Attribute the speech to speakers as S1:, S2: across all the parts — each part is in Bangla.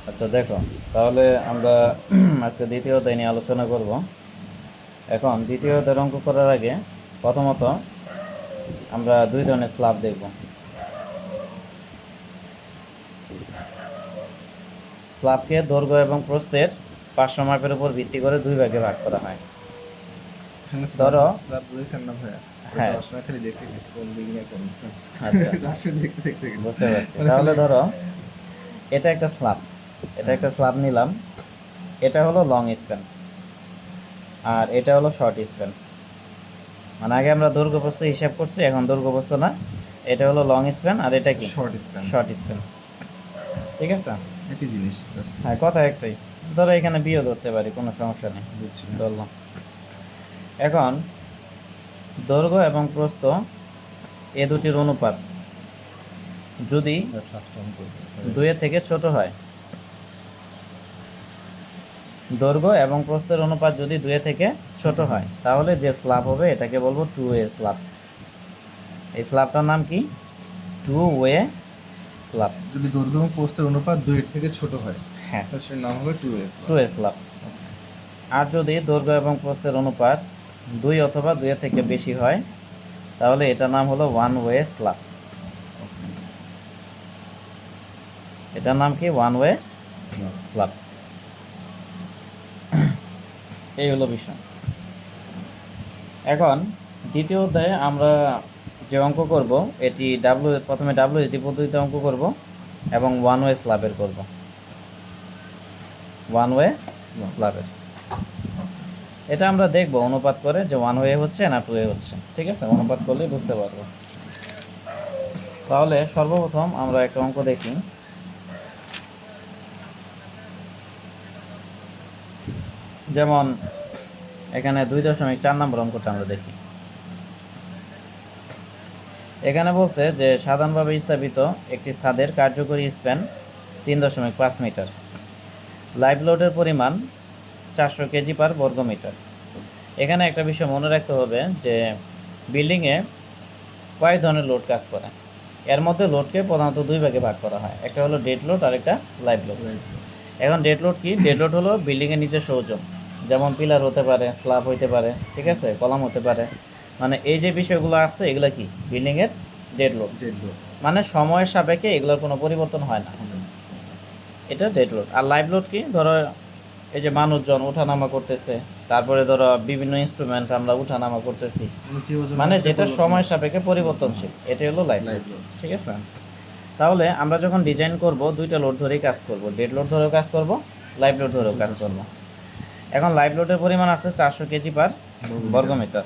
S1: আচ্ছা দেখো, তাহলে আমরা আজকে দ্বিতীয় অধ্যায় নিয়ে আলোচনা করব। এখন দ্বিতীয় অধ্যায়ের অঙ্ক করার আগে প্রথমত আমরা দুই ধরনের স্ল্যাব দেখব। স্ল্যাবকে দৈর্ঘ্য এবং প্রস্থের পার্শ্ব মাপের উপর ভিত্তি করে দুই ভাগে ভাগ করা হয়।
S2: এখানে স্ল্যাব
S1: ধরো,
S2: স্ল্যাব বলেছেন না ভাইয়া? ওই
S1: হ্যাঁ,
S2: যাওয়ার সময় খালি দেখতে গেছি কোন দিকে না কোন
S1: আচ্ছা,
S2: আসলে দেখতে দেখতে গেছি
S1: বুঝতে পারছি।
S2: মানে
S1: তাহলে
S2: খালি
S1: ধরো, এটা একটা স্ল্যাব, এটা
S2: হ্যাঁ
S1: একটা স্ল্যাব নিলাম। এটা হলো লং স্প্যান আর এটা হলো শর্ট স্প্যান। মানে আগে আমরা দৈর্ঘ্য প্রস্থ হিসাব করছি, এখন দৈর্ঘ্য প্রস্থ না, এটা হলো লং স্প্যান আর এটা কি
S2: শর্ট স্প্যান
S1: শর্ট স্প্যান। ঠিক আছে,
S2: একই জিনিস জাস্ট
S1: হ্যাঁ, কথা একটাই। ধরো এখানে বিও ধরতে পারি, কোনো সমস্যা নেই,
S2: বুঝছি।
S1: ধরলাম। এখন দৈর্ঘ্য এবং প্রস্থ এ দুটির অনুপাত যদি দুইয়ের থেকে ছোট হয়, দৈর্ঘ্য এবং প্রস্থের অনুপাত যদি দুইয়ের থেকে ছোট হয়, তাহলে যে স্ল্যাব হবে এটাকে বলবো টু ওয়ে স্ল্যাব। এই স্ল্যাবটার নাম কি? Two way slab.
S2: যদি দৈর্ঘ্য এবং প্রস্থের অনুপাত 2 এর থেকে ছোট হয়
S1: হ্যাঁ,
S2: তাহলে সেটার নাম হবে 2s
S1: টু ওয়ে স্ল্যাব। আর যদি দৈর্ঘ্য এবং প্রস্থের অনুপাত দুই অথবা দুইয়ের থেকে বেশি হয়, তাহলে এটার নাম হলো ওয়ান ওয়ে স্ল্যাব। এটার নাম কি? One way slab. এই হলো বিষয়। এখন দ্বিতীয় অধ্যায়ে আমরা যে অঙ্ক করব, এটি প্রথমে ডাব্লিউএসডি পদ্ধতিতে অঙ্ক করব এবং ওয়ান ওয়ে স্ল্যাবের করব। ওয়ান ওয়ে স্ল্যাবের এটা আমরা দেখব অনুপাত করে যে ওয়ান ওয়ে হচ্ছে না টু ওয়ে হচ্ছে। ঠিক আছে, অনুপাত করলে বুঝতে পারবো। তাহলে সর্বপ্রথম আমরা একটা অঙ্ক দেখি। যেমন এখানে 2.4 নম্বর অঙ্কটা আমরা দেখি। এখানে বলছে যে সাধারণভাবে স্থাপিত একটি ছাদের কার্যকরী স্প্যান 3.5 মিটার, লাইভ লোডের পরিমাণ 400 কেজি পার বর্গ মিটার। এখানে একটা বিষয় মনে রাখতে হবে যে বিল্ডিংয়ে কয়েক ধরনের লোড কাজ করে। এর মধ্যে লোডকে প্রধানত দুই ভাগে ভাগ করা হয়, একটা হলো ডেড লোড আর একটা লাইভ লোড। এখন ডেড লোড কি? ডেড লোড হলো বিল্ডিংয়ের নিজস্ব ওজন, যেমন পিলার হতে পারে, স্ল্যাব হতে পারে, ঠিক আছে, কলাম হতে পারে। মানে এই যে বিষয়গুলো আছে এগুলো কি বিল্ডিংয়ের ডেড লোড। মানে সময়ের সাপেক্ষে এগুলোর কোনো পরিবর্তন হয় না, এটা ডেড লোড। আর লাইভ লোড কি? ধরো এই যে মানুষজন ওঠানামা করতেছে, তারপরে ধরো বিভিন্ন ইনস্ট্রুমেন্ট আমরা ওঠানামা করতেছি, মানে যেটা সময় সাপেক্ষে পরিবর্তনশীল, এটা হলো লাইভ লোড। ঠিক আছে, তাহলে আমরা যখন ডিজাইন করব দুইটা লোড ধরেই কাজ করব, ডেড লোড ধরেও কাজ করব, লাইভ লোড ধরেও কাজ করব। এখন লাইভ লোডের পরিমাণ আছে 400 কেজি পার বর্গ মিটার।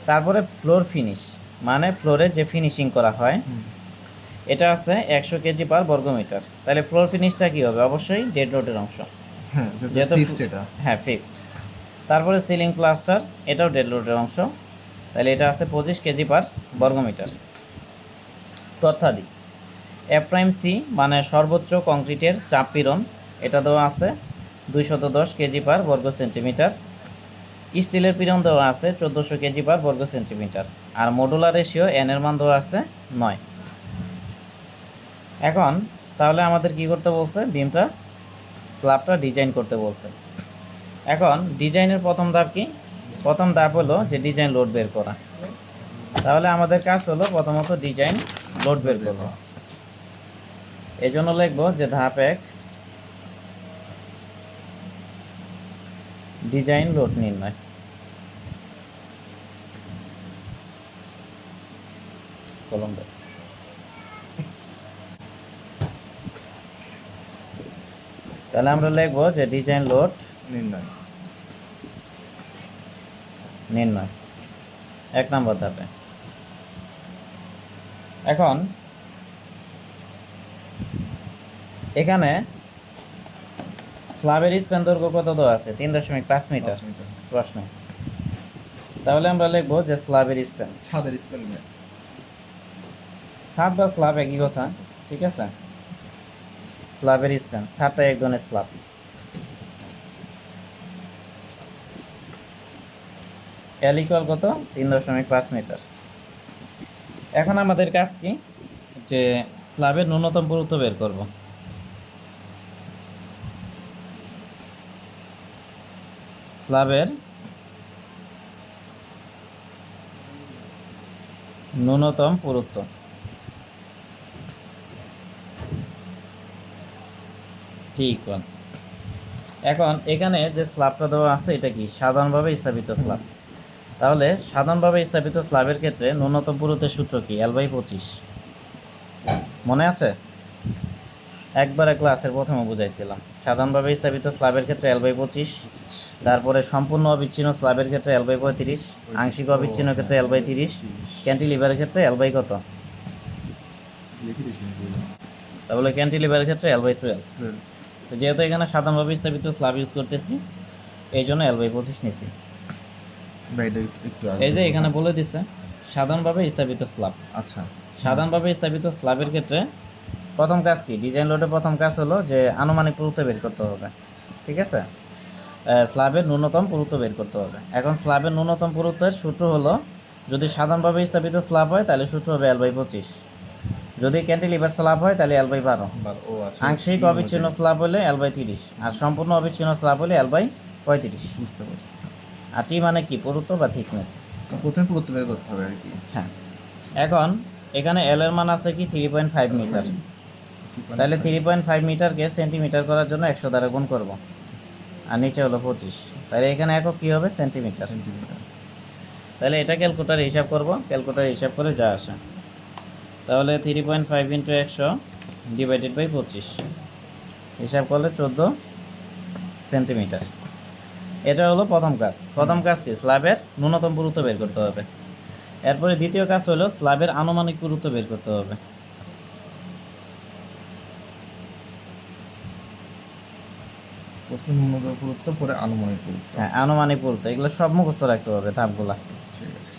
S1: তারপরে ফ্লোর ফিনিশ, মানে ফ্লোরে যে ফিনিশিং করা হয়, এটা আছে 100 কেজি পার বর্গ মিটার। তাহলে ফ্লোর ফিনিশটা কি হবে? অবশ্যই ডেড লোডের অংশ, যেহেতু
S2: ফিক্সড এটা।
S1: হ্যাঁ, ফিক্সড। তারপরে সিলিং প্লাস্টার, এটাও ডেড লোডের অংশ, তাহলে এটা আছে 25 কেজি পার বর্গ মিটার। তথ্যাদি এপ্রাইম সি মানে সর্বোচ্চ কংক্রিটের চাপ পীড়ন, এটা দেওয়া আছে 210 কেজি পার বর্গ সেন্টিমিটার। স্টিলের পীড়ন দেওয়া আছে 1400 কেজি পার বর্গ সেন্টিমিটার। আর মডুলার রেশিও এন এর মান দেওয়া আছে 9। এখন তাহলে আমাদের কি করতে বলছে? বিমটা, স্ল্যাবটা ডিজাইন করতে বলছে। এখন ডিজাইনের প্রথম ধাপ কি? প্রথম ধাপ হলো যে ডিজাইন লোড বের করা। তাহলে আমাদের কাজ হলো প্রথমত ডিজাইন লোড বের করব। এই জন্য লিখবো যে ধাপ 1 ডিজাইন লোড নির্ণয়। কলম দাও। তাহলে আমরা লিখবো যে ডিজাইন লোড নির্ণয় 1 নম্বর ধাপে। এখন এখানে স্ল্যাবের স্প্যান দৈর্ঘ্য কত দেওয়া আছে? 3.5 মিটার। প্রশ্ন, তাহলে আমরা লিখবো যে স্ল্যাবের স্প্যান,
S2: ছাদের স্প্যান
S1: ছাদ বা স্ল্যাব একই কথা, ঠিক আছে। স্ল্যাবের স্প্যান, ছাদটা এক ধরনের স্ল্যাব। এল ইকুয়াল কত? 3.5 মিটার। এখন আমাদের কাজ কি? যে স্ল্যাবের ন্যূনতম পুরুত্ব বের করব। স্ল্যাবের ন্যূনতম পুরুত্ব। ঠিক। এখন এখানে যে স্ল্যাবটা দেওয়া আছে এটা কি সাধারণভাবে স্থাপিত স্ল্যাব। তাহলে সাধারণভাবে স্থাপিত স্ল্যাবের ক্ষেত্রে ন্যূনতম পুরুত্বের সূত্র কি L/25 মনে আছে? একবারে ক্লাসের প্রথমে বুঝাইছিলাম। সাধারণভাবে স্থাপিত স্ল্যাবের ক্ষেত্রে L/25, তারপরে সম্পূর্ণ অবিচ্ছিন্ন স্ল্যাবের ক্ষেত্রে L/35, আংশিক অবিচ্ছিন্ন ক্ষেত্রে L/30, ক্যান্টিলিভারের ক্ষেত্রে L/কত?
S2: লিখে দিয়েছি
S1: তাহলে ক্যান্টিলিভারের ক্ষেত্রে L/12। তো যেহেতু এখানে সাধারণভাবে স্থাপিত স্ল্যাব ইউজ করতেছি এই জন্য L/25 নিছি। এই যে এখানে বলে দিছে সাধারণভাবে স্থাপিত স্ল্যাব।
S2: আচ্ছা,
S1: সাধারণভাবে স্থাপিত স্ল্যাবের ক্ষেত্রে প্রথম কাজ কি, ডিজাইন লোডের প্রথম কাজ হলো যে আনুমানিক পুরুত্ব বের করতে হবে। ঠিক আছে, স্ল্যাবের ন্যূনতম পুরুত্ব বের করতে হবে। এখন স্ল্যাবের ন্যূনতম পুরুত্বের সূত্র হলো, যদি সাধারণভাবে স্থাপিত স্ল্যাব হয় তাহলে সূত্র হবে L/25, যদি ক্যান্টিলিভার স্ল্যাব হয় তাহলে L/12,
S2: ও আচ্ছা,
S1: আংশিক অবিচ্ছিন্ন স্ল্যাব হলে L/30, আর সম্পূর্ণ অবিচ্ছিন্ন স্ল্যাব হলে L/35।
S2: বুঝতে পারছি।
S1: আর টি মানে কি, পুরুত্ব বা থিকনেস।
S2: তো প্রথমে পুরুত্ব বের করতে হবে আর কি।
S1: হ্যাঁ, এখন এখানে এল এর মান আছে কি 3.5 মিটার। তাহলে 3.5 মিটারকে সেন্টিমিটার করার জন্য 100 দ্বারা গুণ করব, আর নিচে হলো 25। তাহলে এখানে একক কী হবে, সেন্টিমিটার। তাহলে এটা ক্যালকুলেটারে হিসাব করব, ক্যালকুলেটারে হিসাব করে যা আসে। তাহলে 3.5 ইন্টু 100 ডিভাইডেড বাই 25 হিসাব করলে 14 সেন্টিমিটার। এটা হলো প্রথম কাজ। প্রথম কাজ কি, স্ল্যাবের ন্যূনতম পুরুত্ব বের করতে হবে। এরপরে দ্বিতীয় কাজ হলো স্ল্যাবের আনুমানিক পুরুত্ব বের করতে হবে।
S2: প্রথমে ন্যূনতম পুরুত্ব, পরে আনুমানিক পুরুত্ব।
S1: হ্যাঁ, আনুমানিক পুরুত্ব, এগুলো সব মুখস্থ রাখতে হবে ধাপগুলা।
S2: ঠিক আছে,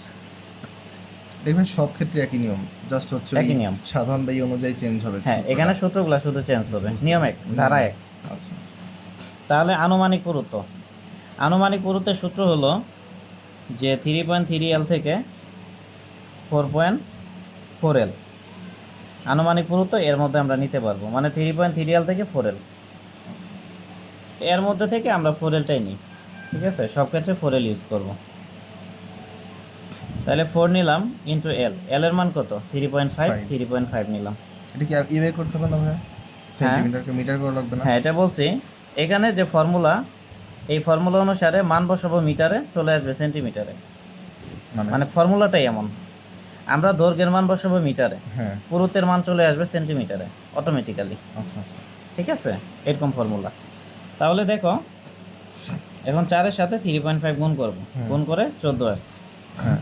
S2: দেখবেন সব ক্ষেত্রে একই নিয়ম, জাস্ট হচ্ছে
S1: একই নিয়ম।
S2: সাধারণ ব্যয় অনুযায়ী চেঞ্জ হবে।
S1: হ্যাঁ, এখানে সূত্রগুলো শুধু চেঞ্জ হবে, নিয়ম এক, ধারা এক।
S2: আচ্ছা,
S1: তাহলে আনুমানিক পুরুত্ব, আনুমানিক পুরুত্বের সূত্র হলো যে 3.3L থেকে 4.4L আনুমানিক পুরুত্ব এর মধ্যে আমরা নিতে পারবো, মানে 3.3L থেকে 4L, এর মধ্যে থেকে আমরা 4Lটাই নিই। ঠিক আছে, সব ক্ষেত্রে 4L ইউজ করব। তাহলে 4 নিলাম ইন্টু এল, এল এর মান কত 3.5, 3.5 নিলাম।
S2: এটা কি ইয়ে করতে হবে না ভাই? সেন্টিমিটারকে মিটার করা লাগবে না?
S1: হ্যাঁ, এটা বলছি। এখানে যে ফর্মুলা, এই ফর্মুলা অনুসারে মান বসাবো মিটারে, চলে আসবে সেন্টিমিটারে। মানে ফর্মুলাটাই এমন, আমরা দৈর্ঘ্যের মান বসাবো মিটারে,
S2: হ্যাঁ,
S1: পুরুত্বের মান চলে আসবে সেন্টিমিটারে অটোমেটিক্যালি।
S2: আচ্ছা আচ্ছা,
S1: ঠিক আছে, এরকম ফর্মুলা। তাহলে দেখো, এখন 4-এর সাথে 3.5 গুণ করবো, গুণ করে 14 আসছে।
S2: হ্যাঁ,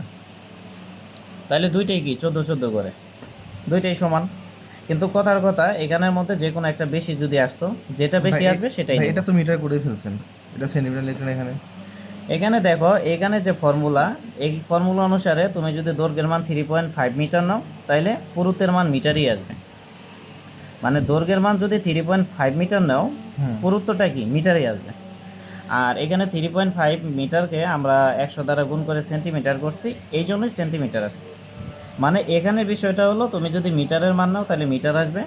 S1: তাহলে দুইটাই কি 14 করে, দুইটাই সমান। কিন্তু কথার কথা, এখানের মধ্যে যে কোনো একটা বেশি যদি আসতো, যেটা বেশি আসবে সেটাই
S2: ভাই
S1: নিব।
S2: এটা তো মিটার করে ফেলছেন, এটা সেন্টিমিটার লিখলেন এখানে।
S1: এখানে দেখো, এখানে যে ফর্মুলা, এই ফর্মুলা অনুসারে তুমি যদি দৈর্ঘ্যের মান 3.5 মিটার নাও, তাইলে পুরুত্বের মান মিটারই আসবে। মানে দৈর্ঘ্যের মান যদি 3.5 মিটার নাও, পুরুত্বটা কি মিটারই আসবে। আর এখানে 3.5 মিটারকে আমরা 100 দ্বারা গুণ করে সেন্টিমিটার করছি, এই জন্যই সেন্টিমিটার আসছে। মানে এখানে বিষয়টা হলো, তুমি যদি মিটারের মান নাও তাহলে মিটার আসবে,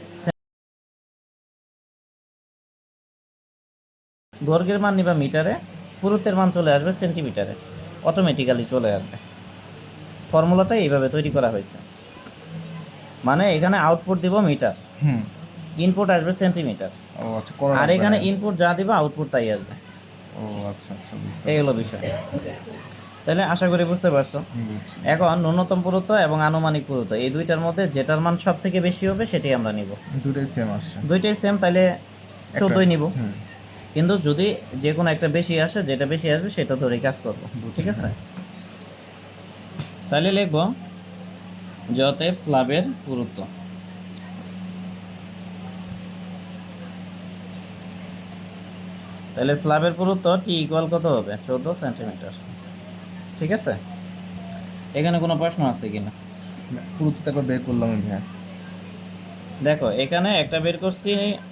S1: দৈর্ঘ্যের মান নিবা মিটারে, পুরুত্বের মান চলে আসবে সেন্টিমিটারে, অটোমেটিক্যালি চলে আসবে। ফর্মুলাটা এইভাবে তৈরি করা হয়েছে। মানে এখানে আউটপুট দিব মিটার, ইনপুট আসবে সেন্টিমিটার।
S2: ও আচ্ছা,
S1: আর এখানে ইনপুট যা দিবা আউটপুট তাই আসবে।
S2: ও আচ্ছা আচ্ছা, বুঝতে
S1: এই হলো বিষয়। তাহলে আশা করি বুঝতে পারছো।
S2: পারছি।
S1: এখন ন্যূনতম পুরুত্ব এবং আনুমানিক পুরুত্ব, এই দুইটার মধ্যে যেটার মান সব থেকে বেশি হবে সেটাই আমরা নিব।
S2: দুটোই সেম আসছে।
S1: দুইটাই সেম, তাহলে 14ই নিব।
S2: হুম,
S1: কিন্তু যদি যে কোনো একটা বেশি আসে, যেটা বেশি আসবে সেটা ধরেই কাজ করব। ঠিক আছে, তাহলে লিখব যে অতএব স্ল্যাবের পুরুত্ব, তাহলে স্ল্যাবের পুরুত্ব টি ইকুয়াল কত হবে, 14 সেন্টিমিটার। ঠিক আছে, এখানে কোনো প্রশ্ন আছে কিনা?
S2: পুরুত্ব একবার বের করলাম ভাই।
S1: দেখো, এখানে একটা বের করছি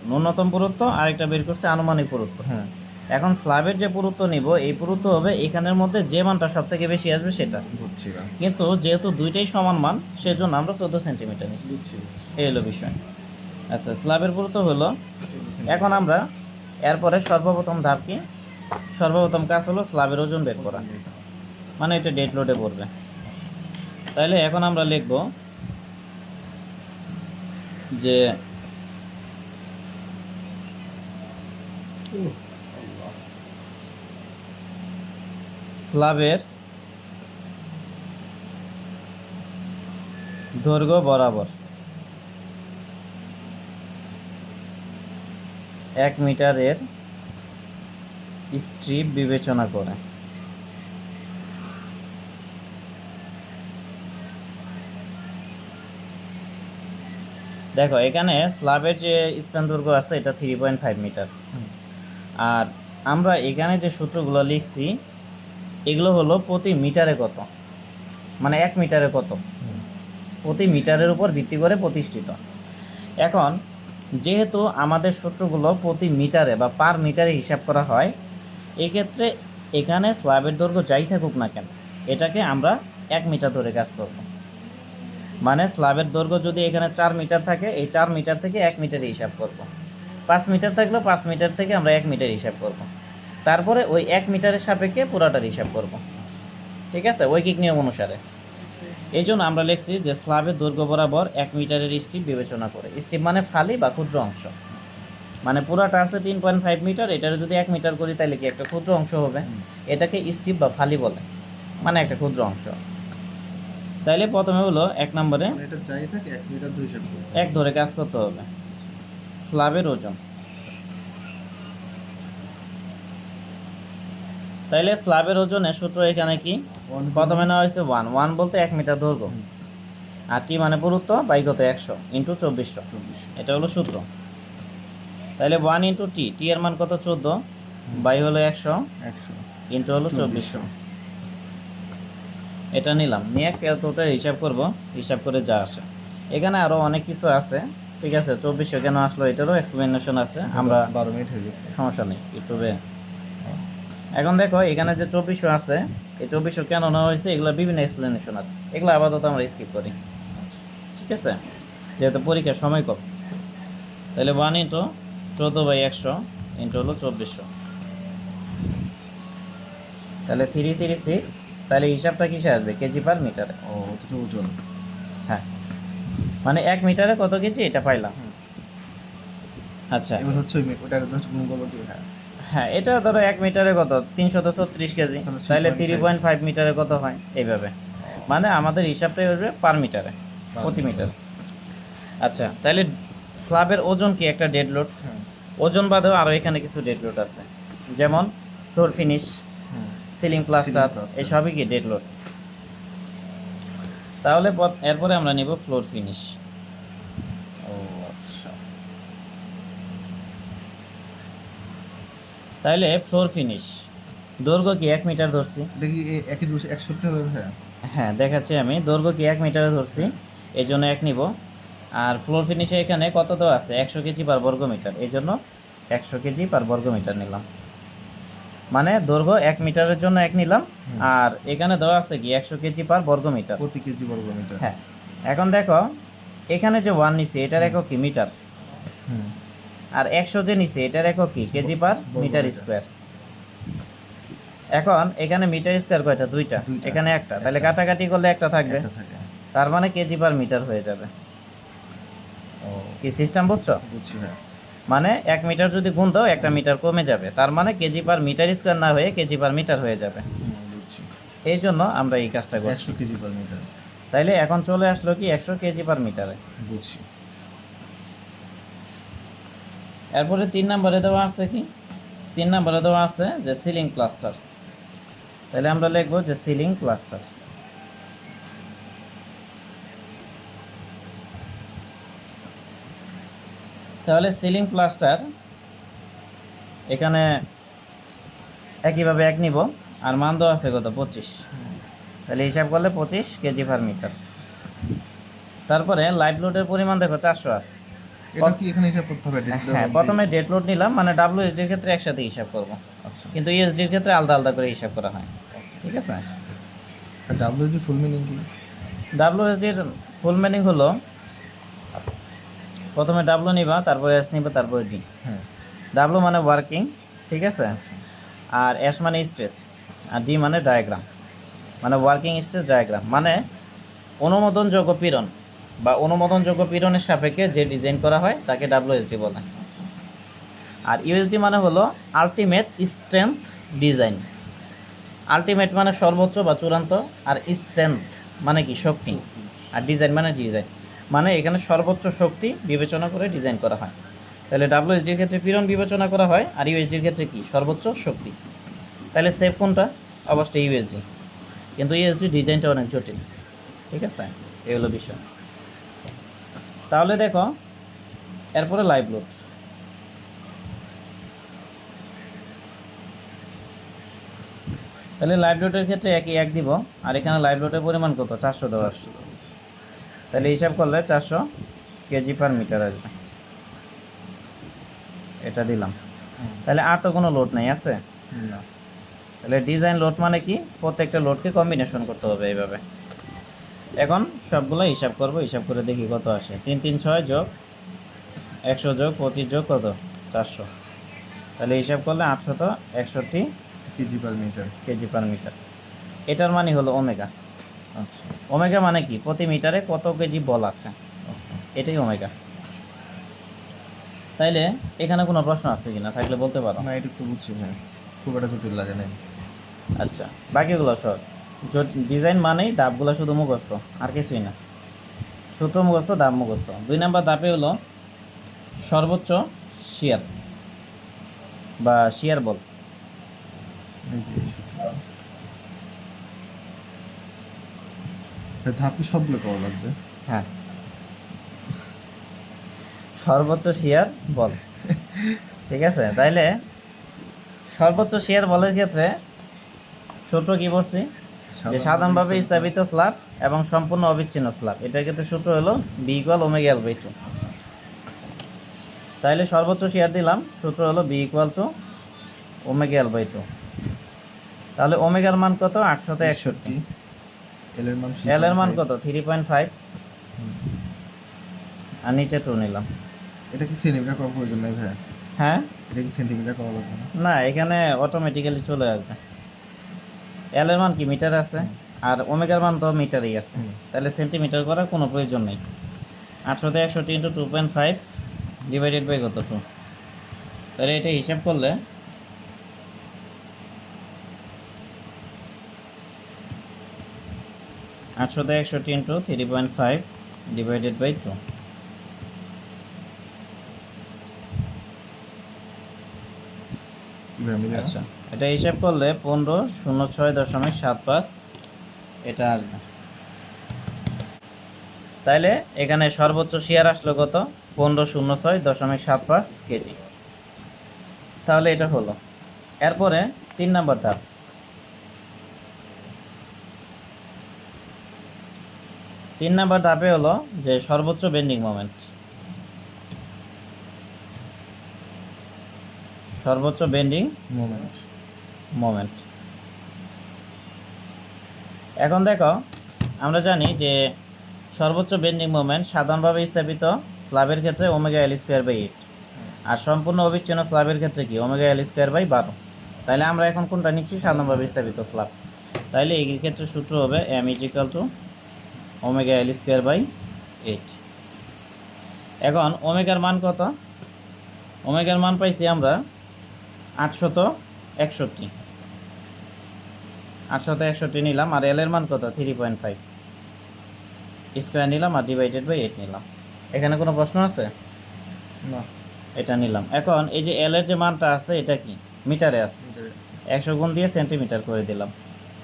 S1: ন্যূনতম পুরুত্ব, আর একটা বের করছি আনুমানিক পুরুত্ব।
S2: হ্যাঁ,
S1: এখন স্ল্যাবের যে পুরুত্ব নিব, এই পুরুত্ব হবে এখানের মধ্যে যে মানটা সব থেকে বেশি আসবে সেটা।
S2: বুঝছি না,
S1: কিন্তু যেহেতু দুইটাই সমান মান, সেজন্য আমরা 14 সেন্টিমিটার নিচ্ছি।
S2: বুঝছি বুঝছি।
S1: এই হলো বিষয়। আচ্ছা, স্ল্যাবের পুরুত্ব হলো। এখন আমরা এরপরে সর্বপ্রথম ধাপ কি, সর্বপ্রথম কাজ হলো স্ল্যাবের ওজন বের করা, মানে এটা ডেড লোডে পড়বে। তাইলে এখন আমরা লিখব যে স্ল্যাবের দৈর্ঘ্য বরাবর 1 মিটারের স্ট্রিপ বিবেচনা করে দেখো এখানে স্ল্যাবের যে স্প্যান দৈর্ঘ্য আছে এটা 3.5 মিটার। আর আমরা এখানে যে সূত্রগুলো লিখছি এগুলো হলো প্রতি মিটারে কত, মানে 1 মিটারে কত, প্রতি মিটারের উপর ভিত্তি করে প্রতিষ্ঠিত। এখন যেহেতু আমাদের সূত্রগুলো প্রতি মিটারে বা পার মিটারে হিসাব করা হয়, এক্ষেত্রে এখানে স্ল্যাবের দৈর্ঘ্য যাই থাকুক না কেন এটাকে আমরা 1 মিটার ধরে কাজ করব। মানে স্ল্যাবের দৈর্ঘ্য যদি এখানে 4 মিটার থাকে, এই 4 মিটার থেকে 1 মিটারে হিসাব করব। 5 মিটার থাকলেও 5 মিটার থেকে আমরা 1 মিটার হিসাব করব। তারপরে ওই 1 মিটারের সাপেক্ষে পুরাটার হিসাব করব। ঠিক আছে, ঐকিক নিয়ম অনুসারে। এই জন্য আমরা লিখছি যে স্ল্যাবের দৈর্ঘ্য বরাবর 1 মিটারের স্ট্রিপ বিবেচনা করে। স্ট্রিপ মানে ফালি বা ক্ষুদ্র অংশ, মানে পুরাটা আছে 3.5 মিটার, এটার যদি 1 মিটার করি তাহলে কি একটা ক্ষুদ্র অংশ হবে, এটাকে স্ট্রিপ বা ফালি বলে, মানে একটা ক্ষুদ্র অংশ। তাইলে প্রথমে হলো 1 নম্বরে
S2: এটা যাই থাকে 1 মিটার ধরে হিসাব করব।
S1: 1 ধরে কাজ করতে হবে। স্ল্যাবের ওজন, তাইলে স্ল্যাবের ওজনের সূত্র এখানে কি, প্রথমে নেওয়া হয়েছে 1 বলতে 1 মিটার দৈর্ঘ্য, আর টি মানে পুরুত্ব বাই কত 100 ইন্টু 2400, এটা হলো সূত্র। তাহলে 1 ইন্টু টি এর মান কত 14 বাই হলো 100 ইন্টু হলো 2400। এটা নিলাম, নিয়ে ক্যালকুলেটর হিসাব করব, হিসাব করে যা আসে। এখানে আরও অনেক কিছু আছে, ঠিক আছে। 2400 কেন আসলো এটারও এক্সপ্লেনেশন আছে, আমরা
S2: 12 মিনিট হয়ে গেছে,
S1: সমস্যা নেই ইউটিউবে। এখন দেখো এখানে যে 2400 আছে, এই 2400 কেন নেওয়া হয়েছে এগুলো বিভিন্ন এক্সপ্লেনেশন আছে, এগুলো আপাতত আমরা স্কিপ করি, ঠিক আছে, যেহেতু পরীক্ষার সময় কম। তাহলে 1 ইন্টু 14/100 ইন্টু হলো 2400, তাহলে 336। তাহলে হিসাবটা কিসে আসবে, কেজি পার মিটারে।
S2: ও এটা তো ওজন।
S1: হ্যাঁ, মানে 1 মিটারে কত কেজি এটা পাইলাম। আচ্ছা,
S2: এবার হচ্ছে ওটা জাস্ট গুণ করব কি।
S1: হ্যাঁ এটা ধরো 1 মিটারে কত 336 কেজি, তাহলে 3.5 মিটারে কত হয় এইভাবে, মানে আমাদের হিসাবটাই হবে পার মিটারে, প্রতি মিটার। আচ্ছা, তাহলে স্ল্যাবের ওজন কি একটা ডেড লোড, ওজন বাদেও আরও এখানে কিছু ডেড লোড আছে, যেমন ফ্লোর ফিনিশ, সিলিং প্লাস্টার, এই সবই কি ডেড লোড। তাহলে এরপরে আমরা নিব ফ্লোর ফিনিশ।
S2: ও আচ্ছা,
S1: তাহলে ফ্লোর ফিনিশ দৈর্ঘ্য কি 1 মিটার ধরছি,
S2: দেখি একই 160 হবে। হ্যাঁ
S1: হ্যাঁ দেখাচ্ছি আমি, দৈর্ঘ্য কি 1 মিটারে ধরছি, এই জন্য 1 নিব। আর ফ্লোর ফিনিশে এখানে কত দেওয়া আছে 100 কেজি পার বর্গ মিটার, এই জন্য 100 কেজি পার বর্গ মিটার নিলাম। মানে দৈর্ঘ্য 1 মিটারের জন্য 1 নিলাম, আর এখানে দেওয়া আছে কি 100 কেজি পার বর্গ মিটার,
S2: প্রতি কেজি বর্গ মিটার।
S1: হ্যাঁ। এখন দেখো এখানে যে 1 নিছি এটার একক কি মিটার, আর 100 যে নিছি এটার একক কি কেজি পার মিটার স্কোয়ার। এখন এখানে মিটার স্কোয়ার কয়টা, দুইটা, এখানে একটা, তাহলে কাটাকাটি করলে একটা থাকবে, তার মানে কেজি পার মিটার হয়ে যাবে।
S2: ও
S1: কি সিস্টেম বুঝছো?
S2: বুঝছি। হ্যাঁ,
S1: মানে 1 মিটার যদি গুণ দাও 1টা মিটার কমে যাবে, তার মানে কেজি পার মিটার স্কোয়ার না হয়ে কেজি পার মিটার হয়ে যাবে।
S2: বুঝছি।
S1: এই জন্য আমরা এই কাজটা করছি।
S2: 100 কেজি পার মিটার।
S1: তাইলে এখন চলে আসলো কি 100 কেজি পার মিটারে।
S2: বুঝছি।
S1: এরপরে 3 নম্বরে দেওয়া আছে কি, 3 নম্বরে দেওয়া আছে যে সিলিং প্লাস্টার। তাহলে আমরা লিখবো যে সিলিং প্লাস্টার। তাহলে সিলিং প্লাস্টার এখানে একইভাবে 1 নিব, আর মান দেওয়া আছে কত 25, তাহলে হিসাব করলে 25 কেজি পার মিটার। তারপরে লাইভ লোডের পরিমাণ দেখো 400 আছে।
S2: এটা কি এখানে হিসাব করতে হবে?
S1: হ্যাঁ, প্রথমে ডেড লোড নিলাম, মানে WSD এর ক্ষেত্রে একসাথে হিসাব করব,
S2: আচ্ছা,
S1: কিন্তু ESD এর ক্ষেত্রে আলাদা আলাদা করে হিসাব করা হয়, ঠিক আছে।
S2: আর ডব্লিউজি ফুল মিনিং কি?
S1: WSD এর ফুল মিনিং হলো প্রথমে W নিবা, তারপরে S নিবা, তারপরে D।
S2: হ্যাঁ,
S1: W মানে ওয়ার্কিং, ঠিক আছে। আর এস মানে স্ট্রেস, আর ডি মানে ডায়াগ্রাম, মানে ওয়ার্কিং স্ট্রেস ডায়াগ্রাম, মানে অনুমোদনযোগ্য পীড়ন বা অনুমোদনযোগ্য পীড়নের সাপেক্ষে যে ডিজাইন করা হয় তাকে ডাব্লিউএসডি বলে। আর ইউএসডি মানে হলো আলটিমেট স্ট্রেংথ ডিজাইন। আলটিমেট মানে সর্বোচ্চ বা চূড়ান্ত, আর স্ট্রেংথ মানে কি শক্তি, আর ডিজাইন মানে ডিজাইন, মানে এখানে সর্বোচ্চ শক্তি বিবেচনা করে ডিজাইন করা হয়। তাহলে ডাব্লিউএসডির ক্ষেত্রে পীড়ন বিবেচনা করা হয়, আর ইউএসডির ক্ষেত্রে কি সর্বোচ্চ শক্তি। তাহলে সেফ কোনটা? অবশ্যই ইউএসডি, কিন্তু ইউএসডি ডিজাইনটা অনেক জটিল। ঠিক আছে, এই হলো বিষয়। তাহলে দেখো এরপরে লাইভ লোড। তাহলে লাইভ লোডের ক্ষেত্রে একই এক দিব, আর এখানে লাইভ লোডের পরিমাণ কত? 400 দেওয়া আছে। তাহলে হিসাব করলে 400 কেজি পার মিটার আসবে, এটা দিলাম। তাহলে আর তো কোনো লোড নেই, আছে
S2: না।
S1: তাহলে ডিজাইন লোড মানে কি? প্রত্যেকটা লোডকে কম্বিনেশন করতে হবে এইভাবে। এখন সবগুলো হিসাব করব, হিসাব করে দেখি কত আসে। 3 3 6 যোগ 100 যোগ 25 যোগ কত? 400। তাহলে হিসাব করলে 861
S2: KG per metre.
S1: KG per metre. এটার মানে হলো ওমেগা।
S2: আচ্ছা,
S1: ওমেগা মানে কি? প্রতি মিটারে কত কেজি বল আছে, এটাই ওমেগা। তাইলে এখানে কোনো প্রশ্ন আছে কিনা? থাকলে বলতে পারো।
S2: না, এটা একটু বুঝছি ভাই, খুব একটা জটিল লাগে না।
S1: আচ্ছা, বাকিগুলো সহজ। ডিজাইন মানেই ধাপগুলো শুধু মুখস্থ, আর কিছুই না। সূত্র মুখস্থ, ধাপ মুখস্থ। 2 নাম্বার ধাপে হলো সর্বোচ্চ শিয়ার বা শিয়ার বল।
S2: এই যে এই সূত্রটা। ধাপে সবগুলো করা লাগবে।
S1: হ্যাঁ, সর্বোচ্চ শিয়ার বল। ঠিক আছে, তাইলে সর্বোচ্চ শিয়ার বলের ক্ষেত্রে সূত্র কি পড়ছি? যে সাধারণভাবে স্থাপিত স্ল্যাব এবং সম্পূর্ণ অবিচ্ছিন্ন স্ল্যাব, এটার ক্ষেত্রে সূত্র হলো B equal omega L by 2। তাইলে সর্বোচ্চ শিয়ার দিলাম, সূত্র হলো B equal to omega L by 2। তাহলে ওমেগার মান কত? 861।
S2: এল এর মান
S1: এল এর মান কত? 3.5, আর নিচে 2 নিলাম।
S2: এটা কি সেন্টিমিটার করার প্রয়োজন নাই ভাই?
S1: হ্যাঁ,
S2: এটা কি সেন্টিমিটার করা লাগবে না?
S1: না, এখানে অটোমেটিক্যালি চলে আসবে। এল এর মান কি মিটার আছে, আর ওমেগার মান তো মিটারই আছে, তাহলে সেন্টিমিটার করার কোনো প্রয়োজন নেই। 861 ইন্টু 2.5 ডিভাইডেড বাই কত? 2। তাহলে এটা হিসাব করলে 861 ইন্টু 3.5 ডিভাইডেড বাই 2।
S2: কিভাবে মিলে?
S1: আচ্ছা, এটা হিসাব করলে 1506.75 এটা আসবে। তাইলে এখানে সর্বোচ্চ শিয়ার আসলো কত? 1506.75 কেজি। তাহলে এটা হলো। এরপরে 3 নাম্বার ধাপ। 3 নাম্বার ধাপে হলো যে সর্বোচ্চ বেন্ডিং মোমেন্ট। সর্বোচ্চ বেন্ডিং মোমেন্ট। এখন দেখো, আমরা জানি যে সর্বোচ্চ বেন্ডিং মোমেন্ট সাধারণভাবে স্থাপিত স্ল্যাবের ক্ষেত্রে ওমেগা এল স্কোয়ার বাই 8, আর সম্পূর্ণ অবিচ্ছিন্ন স্ল্যাবের ক্ষেত্রে কি? Omega L square by 12। তাহলে আমরা এখন কোনটা নিচ্ছি? সাধারণভাবে স্থাপিত স্ল্যাব। তাইলে এই ক্ষেত্রে সূত্র হবে M is equal to omega L square by 8। এখন ওমেগার মান কত? ওমেগার মান পাইছি আমরা 861 নিলাম, আর এল এর মান কত? 3.5 স্কোয়ার নিলাম, আর ডিভাইডেড বাই 8 নিলাম। এখানে কোনো প্রশ্ন আছে?
S2: না।
S1: এটা নিলাম। এখন এই যে এল এর যে মানটা আছে, এটা কি মিটারে আছে? 100 গুণ দিয়ে সেন্টিমিটার করে দিলাম।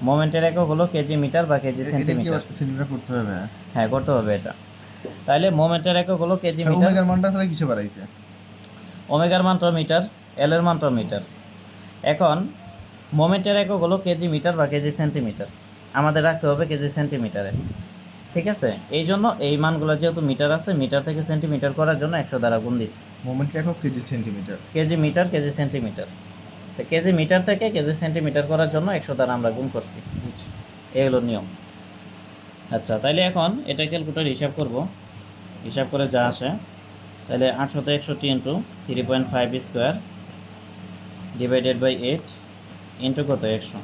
S1: মোমেন্টের একক হলো কেজি মিটার বা কেজি সেন্টিমিটার।
S2: সেন্টিমিটার করতে হবে?
S1: হ্যাঁ, করতে হবে এটা। তাহলে মোমেন্টের একক হলো কেজি মিটার।
S2: ওমেগার মানটা তাহলে কিসে বাড়াইছে?
S1: ওমেগার মানটা মিটার, এল এর মানটা মিটার। এখন মোমেন্টের একক হলো কেজি মিটার বা কেজি সেন্টিমিটার, আমাদের রাখতে হবে কেজি সেন্টিমিটারে। ঠিক আছে, এই জন্য এই মানগুলো যেহেতু মিটার আছে, মিটার থেকে সেন্টিমিটার করার জন্য 100 দ্বারা গুণ দিচ্ছি।
S2: মোমেন্ট একক KG centimetre.
S1: KG metre, KG centimetre. তো কেজি মিটার থেকে কেজি সেন্টিমিটার করার জন্য 100 দ্বারা আমরা গুণ করছি। এই হলো নিয়ম। আচ্ছা, তাইলে এখন এটা ক্যালকুলেটর হিসাব করব। হিসাব করে যা আসে, তাহলে 861 into 3.5 square divided by 8 into কত 100,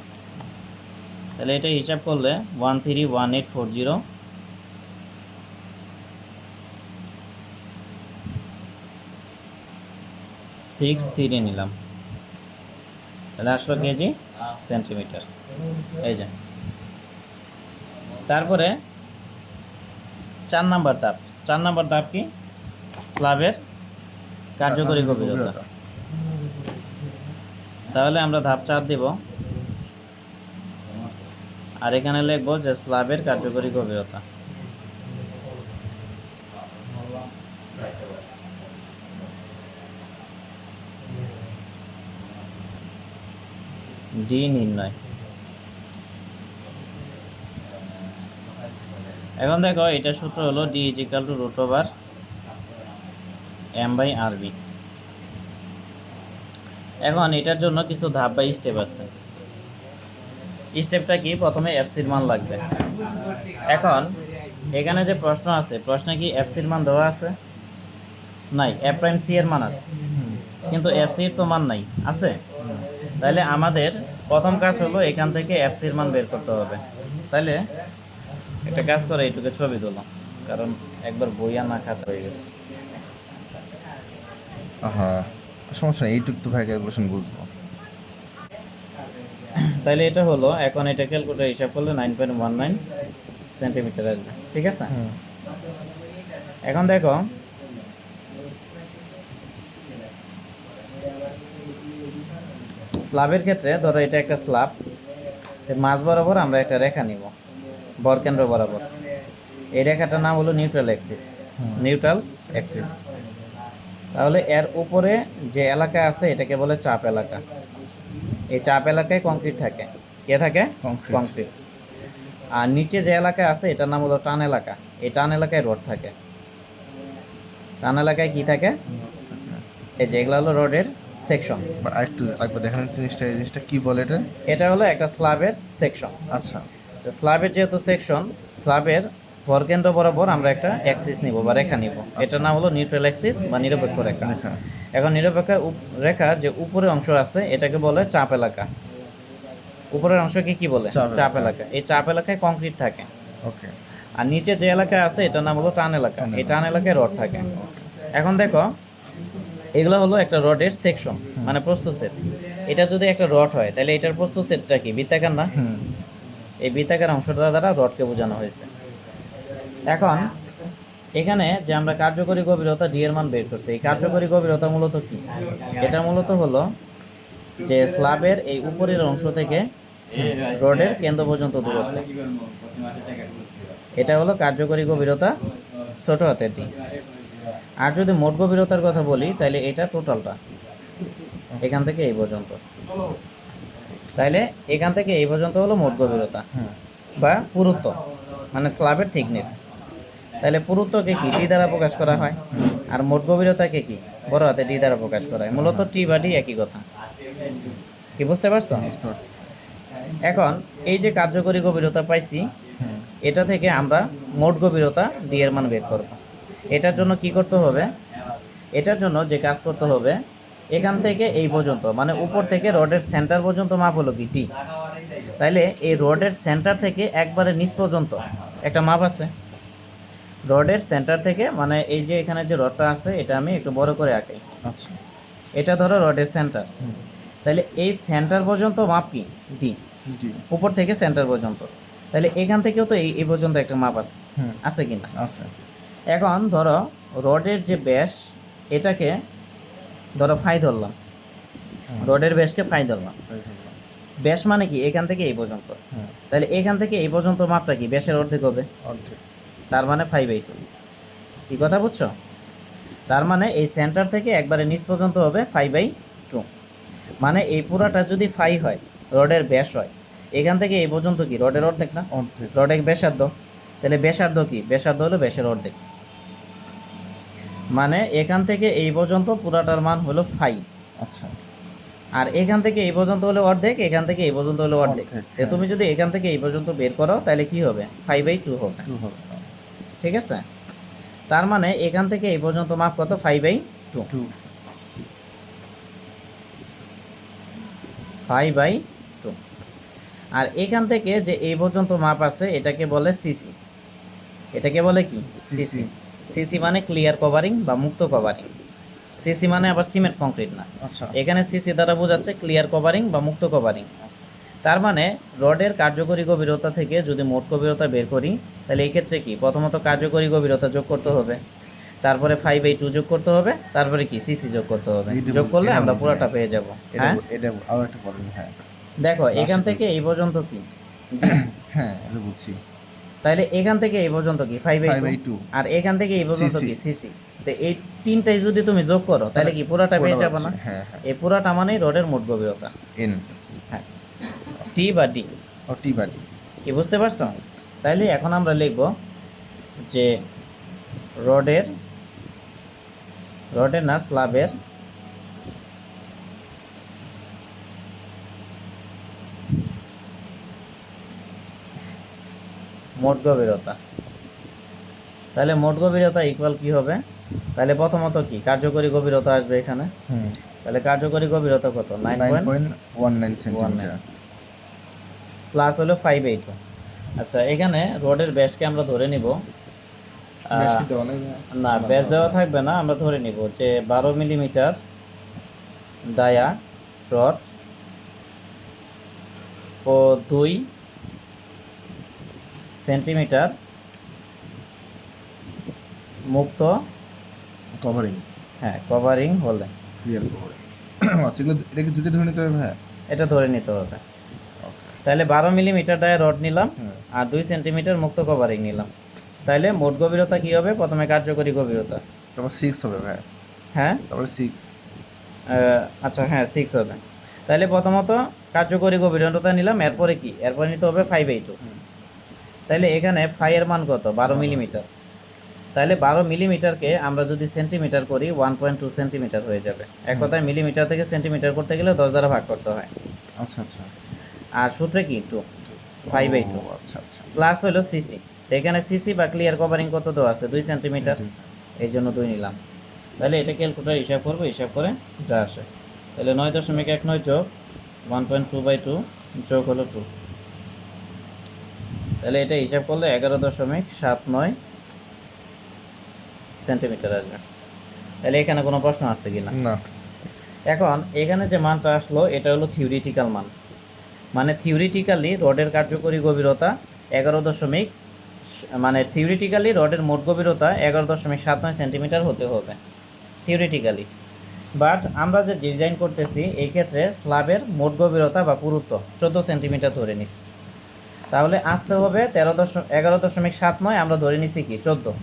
S1: তাহলে এটা হিসাব করলে 131840 6 নিলাম, তাহলে আসলো কেজি সেন্টিমিটার। এই যে তারপরে 4 নাম্বার ধাপ। 4 নাম্বার ধাপ কি? স্ল্যাবের কার্যকরী গভীরতা। তাহলে আমরা ধাপ 4 দেব, আর এখানে লিখবো যে স্ল্যাবের কার্যকরী গভীরতা। ডি নির্ণয়। এখন দেখো এটা সূত্র হলো D is equal to root over M by R B. এখন এটার জন্য কিছু ধাপ বা স্টেপ আছে। স্টেপটা কি? প্রথমে এফসির মান লাগবে। এখন এখানে যে প্রশ্ন আছে, প্রশ্নে কি এফসির মান দেওয়া আছে? নাই। এফ প্রাইম সি এর মান আছে, কিন্তু এফসির তো মান নাই, আছে? তাহলে আমাদের প্রথম কাজ হলো এখান থেকে এফসির মান বের করতে হবে। তাহলে একটা কাজ করে এইটুকু ছবি তোলো, কারণ একবার বইয়া না খাতা হয়ে গেছে।
S2: হ্যাঁ, সমস্যা নেই, এইটুকু তো ভাই ক্যালকুলেশন বুঝবো।
S1: তাহলে এটা হলো, এখন এটা ক্যালকুলেটর হিসাব করলে 9.19 সেন্টিমিটার আসবে, ঠিক আছে? এখন দেখো স্ল্যাবের ক্ষেত্রে ধরো এটা একটা স্ল্যাব, মাঝ বরাবর আমরা একটা রেখা নিব বরকেন্দ্র বরাবর। এই রেখাটার নাম হলো নিউট্রাল অ্যাক্সিস। Neutral Axis. তাহলে এর উপরে যে এলাকা আছে এটাকে বলে চাপ এলাকা। এই চাপ এলাকায় কংক্রিট থাকে। কে থাকে? কংক্রিট। আর নিচে যে এলাকা আছে এটার নাম হলো টান এলাকা। এই টান এলাকায় রড থাকে। টান এলাকায় কি থাকে? এই যে এগুলো হলো রডের সেকশন।
S2: আরেকটু একবার দেখানোর জিনিসটা, এই জিনিসটা কি বলে এটা?
S1: এটা হলো একটা স্ল্যাবের সেকশন।
S2: আচ্ছা,
S1: স্ল্যাবের যেহেতু সেকশন, স্ল্যাবের ভরকেন্দ্র বরাবর আমরা একটা অ্যাক্সিস নিব বা রেখা নিব। এটার নাম হলো নিউট্রাল অ্যাক্সিস বা নিরপেক্ষ রেখা। এখন নিরপেক্ষ রেখার যে উপরের অংশ আছে এটাকে বলে চাপ এলাকা। উপরের অংশকে কি বলে? চাপ এলাকা। এই চাপ এলাকায় কংক্রিট থাকে।
S2: ওকে।
S1: আর নিচে যে এলাকা আছে এটার নাম হলো টান এলাকা। এই টান এলাকায় রড থাকে। এখন দেখো এগুলো হলো একটা রডের সেকশন, মানে প্রস্থ সেট। এটা যদি একটা রড হয় তাহলে এটার প্রস্থ সেটটা কি? বৃত্তাকার না? এই বৃত্তাকার অংশটা দ্বারা রডকে বোঝানো হয়েছে। এখন এখানে যে আমরা কার্যকরী গভীরতা ডি এর মান বের করছি, এই কার্যকরী গভীরতা মূলত কি? এটা মূলত হলো যে স্ল্যাবের এই উপরের অংশ থেকে রডের কেন্দ্র পর্যন্ত দূরত্ব। এটা হলো কার্যকরী গভীরতা ছোট হাতের ডি। আর যদি মোট গভীরতার কথা বলি তাহলে এটা টোটালটা এখান থেকে এই পর্যন্ত। তাইলে এখান থেকে এই পর্যন্ত হলো মোট গভীরতা বা পুরুত্ব, মানে স্ল্যাবের থিকনেস। তাহলে পুরুত্বকে কি? ডি দ্বারা প্রকাশ করা হয়। আর মোট গভীরতাকে কি? বড় হাতে ডি দ্বারা প্রকাশ করা হয়। মূলত টি বা ডি একই কথা। কি বুঝতে পারছো? এখন এই যে কার্যকরী গভীরতা পাইছি, এটা থেকে আমরা মোট গভীরতা ডি এর মান বের করব। এটার জন্য কি করতে হবে? এটার জন্য যে কাজ করতে হবে, এখান থেকে এই পর্যন্ত, মানে উপর থেকে রডের সেন্টার পর্যন্ত মাপ হলো কি? ডি। তাইলে এই রডের সেন্টার থেকে একবারে নিচ পর্যন্ত একটা মাপ আছে। রডের সেন্টার থেকে, মানে এই যে এখানে যে রডটা আছে এটা আমি একটু বড় করে আঁকি।
S2: আচ্ছা,
S1: এটা ধরো রডের সেন্টার। তাহলে এই সেন্টার পর্যন্ত মাপ কি? ডি। উপর থেকে সেন্টার পর্যন্ত। তাহলে এখান থেকেও তো এই পর্যন্ত একটা মাপ আছে, আছে কি না?
S2: আছে।
S1: এখন ধরো রডের যে ব্যাস, এটাকে ধরো ফাই ধরলাম, রডের ব্যাসকে ফাই ধরলাম। ব্যাস মানে কি? এখান থেকে এই পর্যন্ত। তাহলে এখান থেকে এই পর্যন্ত মাপটা কি? ব্যাসের অর্ধেক হবে, তার মানে 5/2। কি কথা বুঝছো? তার মানে এই সেন্টার থেকে একবারে নিচ পর্যন্ত হবে 5/2। মানে এই পুরাটা যদি 5 হয়, রডের ব্যাস হয়, এখান থেকে এই পর্যন্ত কি? রডের অর্ধেক না? রডের ব্যাসার্ধ। তাহলে ব্যাসার্ধ কি? ব্যাসার্ধ হলো ব্যাসের অর্ধেক। মানে এখান থেকে এই পর্যন্ত পুরাটার মান হলো 5।
S2: আচ্ছা।
S1: আর এখান থেকে এই পর্যন্ত হলো অর্ধেক, এখান থেকে এই পর্যন্ত হলো অর্ধেক। তুমি যদি এখান থেকে এই পর্যন্ত বের করো তাহলে কি হবে? 5/2 হবে। ঠিক আছে? তার মানে এখান থেকে এই পর্যন্ত মাপ কত? 5/2। 5/2 আর এখান থেকে যে এই পর্যন্ত মাপ আছে এটাকে বলে সিসি। এটাকে বলে কি? সিসি। সিসি মানে ক্লিয়ার কভারিং বা মুক্ত কভারিং। সিসি মানে আবার সিমেন্ট কংক্রিট না।
S2: আচ্ছা
S1: এখানে সিসি দ্বারা বোঝাচ্ছে ক্লিয়ার কভারিং বা মুক্ত কভারিং। তার মানে রডের কার্যকরী গভীরতা থেকে যদি মোট গভীরতা বের করি, তাহলে এই ক্ষেত্রে কি প্রথমত কার্যকরী গভীরতা যোগ করতে হবে, তারপরে 5/2 যোগ করতে হবে, তারপরে কি সিসি যোগ করতে হবে।
S2: এইটা
S1: যোগ করলে
S2: এটা
S1: আমরা
S2: বুঝছি,
S1: পুরোটা পেয়ে যাব।
S2: এটা
S1: হ্যাঁ
S2: এটা আরো একটা প্রবলেম। হ্যাঁ
S1: দেখো এখান
S2: Last
S1: থেকে এই পর্যন্ত কি,
S2: হ্যাঁ এটা বুঝছি।
S1: তাহলে এখান থেকে এই পর্যন্ত কি 5/2,
S2: 5/2
S1: আর এখান থেকে এই পর্যন্ত
S2: CC
S1: কি সিসি। তো এই তিনটাই যদি তুমি যোগ করো তাহলে কি পুরোটা পেয়ে
S2: পুরোটা
S1: যাবে না?
S2: পাচ্ছি, হ্যাঁ হ্যাঁ।
S1: এই পুরোটা মানেই রডের মোট গভীরতা।
S2: এন
S1: হ্যাঁ, টি বা ডি,
S2: ও টি বাটি।
S1: কি বুঝতে পারছো? তাইলে এখন আমরা লিখব যে রডের না স্ল্যাবের মোট গভীরতা। তাহলে মোট গভীরতা ইকুয়াল কি হবে? তাহলে প্রথমত কি কার্যকরী গভীরতা আসবে এখানে।
S2: হুম
S1: তাহলে কার্যকরী গভীরতা কত?
S2: 9.19 সেন্টিমিটার
S1: প্লাস হলো 5/2। আচ্ছা এখানে রডের ব্যাসকে আমরা ধরে নিব,
S2: বেশ কি দেওয়া নেই?
S1: না ব্যাস দেওয়া থাকবে না, আমরা ধরে নিব যে 12 মিলিমিটার ডায়া রড ও 2 সেন্টিমিটার মুক্ত
S2: কভারিং,
S1: হ্যাঁ কভারিং হলে
S2: ক্লিয়ার কভারিং। আচ্ছা এগুলো এটা কি দুটো ধরে নিতে হবে? হ্যাঁ
S1: এটা ধরে নিতে হবে।
S2: ওকে।
S1: তাহলে 12 মিলিমিটার ডায়া রড নিলাম
S2: হুম
S1: আর 2 সেন্টিমিটার মুক্ত কভারিং নিলাম। তাহলে মোট গভীরতা কি হবে? প্রথমে কার্যকরী গভীরতা,
S2: তারপর 6 হবে ভাই,
S1: হ্যাঁ
S2: তারপরে 6।
S1: আচ্ছা হ্যাঁ 6 হবে। তাহলে প্রথমত কার্যকরী গভীরতা নিলাম, এরপরে কি? এরপরে নিতে হবে 5/2। তাহলে এখানে ফাই এর মান কত? 12 মিলিমিটার। তাহলে 12 মিলিমিটারকে আমরা যদি সেন্টিমিটার করি 1.2 সেন্টিমিটার হয়ে যাবে। এক কথায় মিলিমিটার থেকে সেন্টিমিটার করতে গেলে 10 দ্বারা ভাগ করতে হয়।
S2: আচ্ছা আচ্ছা
S1: আর সূত্রে কি 2, 5/2
S2: ও, আচ্ছা আচ্ছা।
S1: প্লাস হলো সিসি। এখানে সিসি বা ক্লিয়ার কভারিং কত দেওয়া আছে? 2 সেন্টিমিটার, এই জন্য 2 নিলাম। তাহলে এটা ক্যালকুলেটর হিসাব করবো, হিসাব করে যা আসে। তাহলে 9.19 যোগ 1.2/2 যোগ হলো 2। তাহলে এটা হিসাব করলে 11.79 সেন্টিমিটার আসবে। তাহলে এখানে কোনো প্রশ্ন আছে কিনা?
S2: না
S1: এখন এখানে যে মানটা আসলো এটা হলো থিওরিটিক্যাল মান, মানে থিওরিটিক্যালি রডের কার্যকরী গভীরতা 11 মানে থিওরিটিক্যালি রডের মোট গভীরতা 11.79 সেন্টিমিটার হতে হবে থিওরিটিক্যালি। বাট আমরা যে ডিজাইন করতেছি এই ক্ষেত্রে স্ল্যাবের মোট গভীরতা বা পুরুত্ব 14 সেন্টিমিটার ধরে নিচ্ছি। তাহলে আসতে হবে 11.79, আমরা ধরে নিছি কি 14।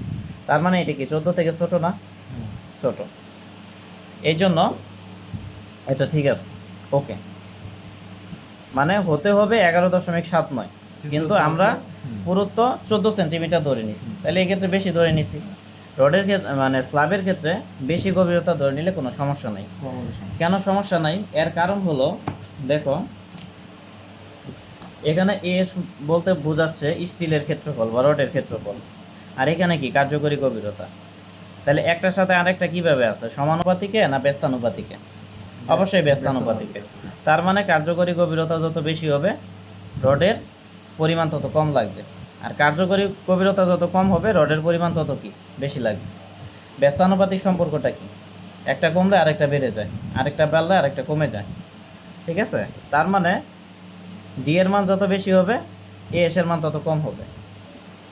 S1: তার মানে এটা কি 14 থেকে ছোট না? ছোট, এই জন্য এটা ঠিক আছে। ওকে, মানে হতে হবে 11.79, কিন্তু আমরা পুরুত্ব 14 সেন্টিমিটার ধরে নিছি। তাহলে এই ক্ষেত্রে বেশি ধরে নিছি। রডের ক্ষেত্রে মানে স্ল্যাবের ক্ষেত্রে বেশি গভীরতা ধরে নিলে কোনো সমস্যা নেই। কেন সমস্যা নাই? এর কারণ হলো দেখো এখানে এস বলতে বোঝাচ্ছে স্টিলের ক্ষেত্রফল বা রডের ক্ষেত্রফল, আর এখানে কি কার্যকরী গভীরতা। তাহলে একটার সাথে আরেকটা কিভাবে আছে? সমানুপাতিকে না ব্যস্তানুপাতিকে? অবশ্যই ব্যস্তানুপাতিকে। তার মানে কার্যকরী গভীরতা যত বেশি হবে রডের পরিমাণ তত কম লাগবে, আর কার্যকরী গভীরতা যত কম হবে রডের পরিমাণ তত কি বেশি লাগবে। ব্যস্তানুপাতিক সম্পর্কটা কি? একটা কমলে আরেকটা বেড়ে যায়, আরেকটা বাড়লে আরেকটা কমে যায়। ঠিক আছে? তার মানে ডি এর মান যত বেশি হবে এ এস এর মান তত কম হবে।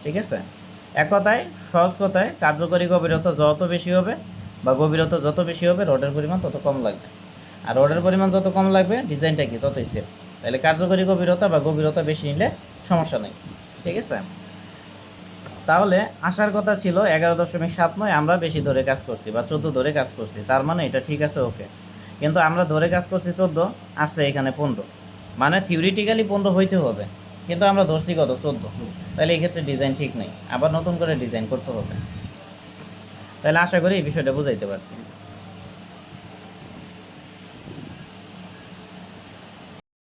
S1: ঠিক আছে? এক কথায় সহজ কথায় কার্যকরী গভীরতা যত বেশি হবে বা গভীরতা যত বেশি হবে রডের পরিমাণ তত কম লাগবে, আর রডের পরিমাণ যত কম লাগবে ডিজাইনটা কি ততই সেফ। তাহলে কার্যকরী গভীরতা বা গভীরতা বেশি নিলে সমস্যা নেই। ঠিক আছে? তাহলে আসার কথা ছিল 11.79, আমরা বেশি ধরে কাজ করছি বা 14 ধরে কাজ করছি, তার মানে এটা ঠিক আছে ওকে। কিন্তু আমরা ধরে কাজ করছি 14, আসছে এখানে 15, মানে থিওরিটিক্যালি 15 হইতে হবে, কিন্তু আমরা ধরছি কত? 14। তাহলে এই ক্ষেত্রে ডিজাইন ঠিক নেই, আবার নতুন করে ডিজাইন করতে হবে। তাহলে আশা করি এই বিষয়টা বুঝাইতে পারছি।